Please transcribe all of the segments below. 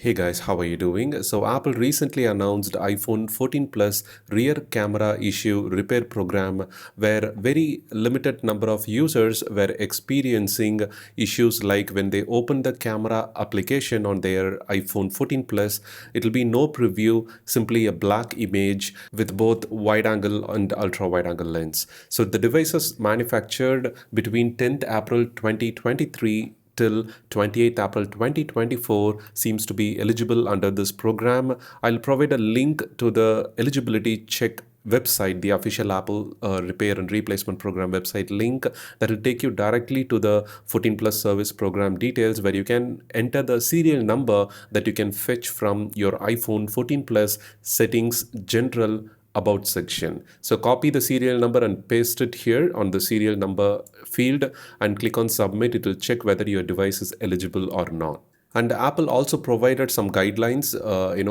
Hey guys, how are you doing? So Apple recently announced iPhone 14 Plus rear camera issue repair program where very limited number of users were experiencing issues like when they open the camera application on their iPhone 14 Plus, it'll be no preview, simply a black image with both wide angle and ultra wide angle lens. So the device is manufactured between 10th April 2023 till 28th April 2024 seems to be eligible under this program. I'll provide a link to the eligibility check website, the official Apple repair and replacement program website link that will take you directly to the 14 plus service program details where you can enter the serial number that you can fetch from your iPhone 14 plus settings general about section. So copy the serial number and paste it here on the serial number field and click on submit. It will check whether your device is eligible or not. And Apple also provided some guidelines,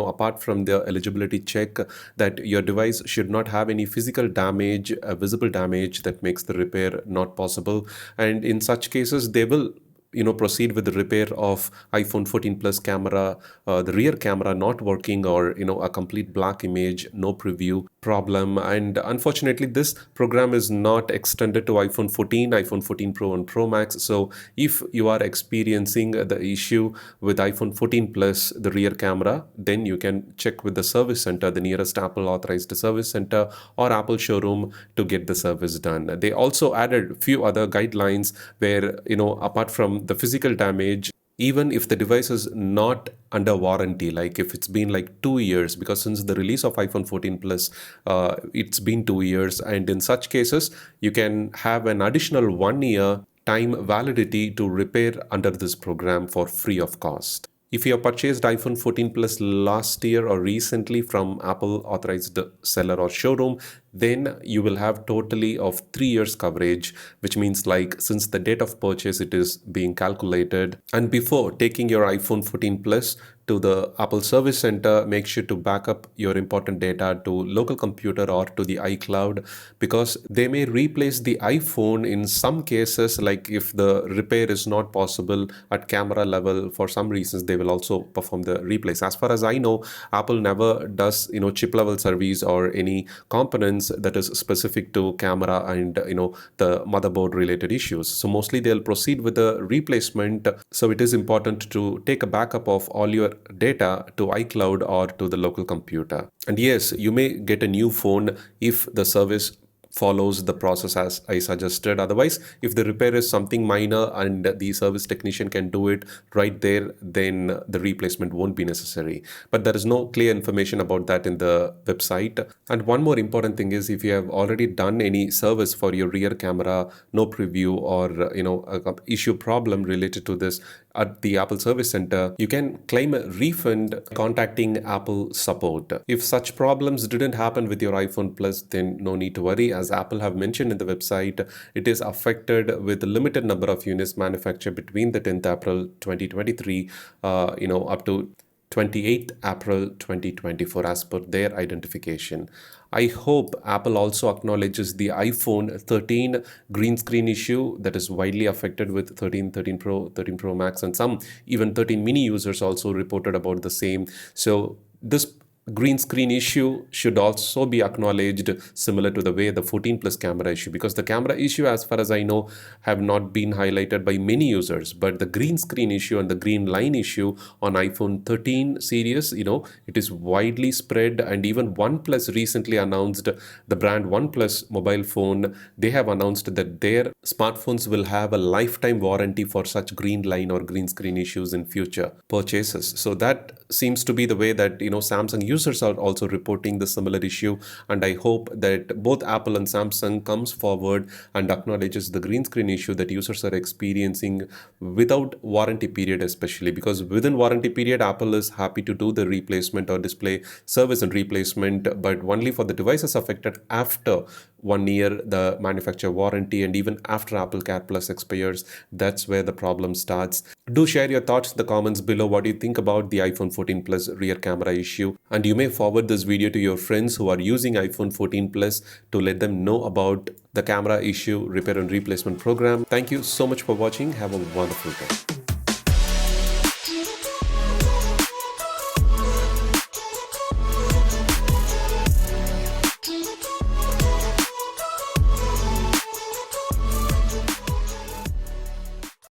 apart from the eligibility check, that your device should not have any physical damage, visible damage that makes the repair not possible. And in such cases, they will proceed with the repair of iPhone 14 plus camera, the rear camera not working, or a complete black image, no preview problem. And unfortunately this program is not extended to iPhone 14, iPhone 14 Pro and Pro Max. So if you are experiencing the issue with iPhone 14 plus the rear camera, then you can check with the service center, the nearest Apple authorized service center or Apple showroom, to get the service done. They also added few other guidelines where apart from the physical damage, even if the device is not under warranty, like if it's been like 2 years, because since the release of iPhone 14 plus, it's been 2 years, and in such cases you can have an additional 1 year time validity to repair under this program for free of cost. If you have purchased iPhone 14 Plus last year or recently from Apple authorized seller or showroom, then you will have totally of 3 years coverage, which means like since the date of purchase it is being calculated. And before taking your iPhone 14 Plus to the Apple Service Center, make sure to back up your important data to local computer or to the iCloud, because they may replace the iPhone in some cases. Like if the repair is not possible at camera level, for some reasons they will also perform the replace. As far as I know, Apple never does chip level service or any components that is specific to camera and the motherboard related issues. So mostly they'll proceed with the replacement. So it is important to take a backup of all your data to iCloud or to the local computer. And yes, you may get a new phone if the service follows the process as I suggested. Otherwise, if the repair is something minor and the service technician can do it right there, then the replacement won't be necessary. But there is no clear information about that in the website. And one more important thing is, if you have already done any service for your rear camera, no preview, or a issue problem related to this at the Apple Service Center, you can claim a refund contacting Apple support. If such problems didn't happen with your iPhone Plus, then no need to worry. As Apple have mentioned in the website, it is affected with a limited number of units manufactured between the 10th April 2023 up to 28th April 2024 as per their identification. I hope Apple also acknowledges the iPhone 13 green screen issue that is widely affected with 13, 13 Pro, 13 Pro Max, and some even 13 mini users also reported about the same. So this green screen issue should also be acknowledged, similar to the way the 14 plus camera issue, because the camera issue, as far as I know, have not been highlighted by many users, but the green screen issue and the green line issue on iPhone 13 series, it is widely spread. And even OnePlus recently announced, the brand OnePlus mobile phone, they have announced that their smartphones will have a lifetime warranty for such green line or green screen issues in future purchases. So that seems to be the way that Samsung users are also reporting the similar issue. And I hope that both Apple and Samsung comes forward and acknowledges the green screen issue that users are experiencing without warranty period, especially because within warranty period Apple is happy to do the replacement or display service and replacement, but only for the devices affected after 1 year the manufacturer warranty, and even after Apple Care Plus expires, that's where the problem starts. Do share your thoughts in the comments below. What do you think about the iPhone 14 Plus rear camera issue? And you may forward this video to your friends who are using iPhone 14 Plus to let them know about the camera issue repair and replacement program. Thank you so much for watching. Have a wonderful day.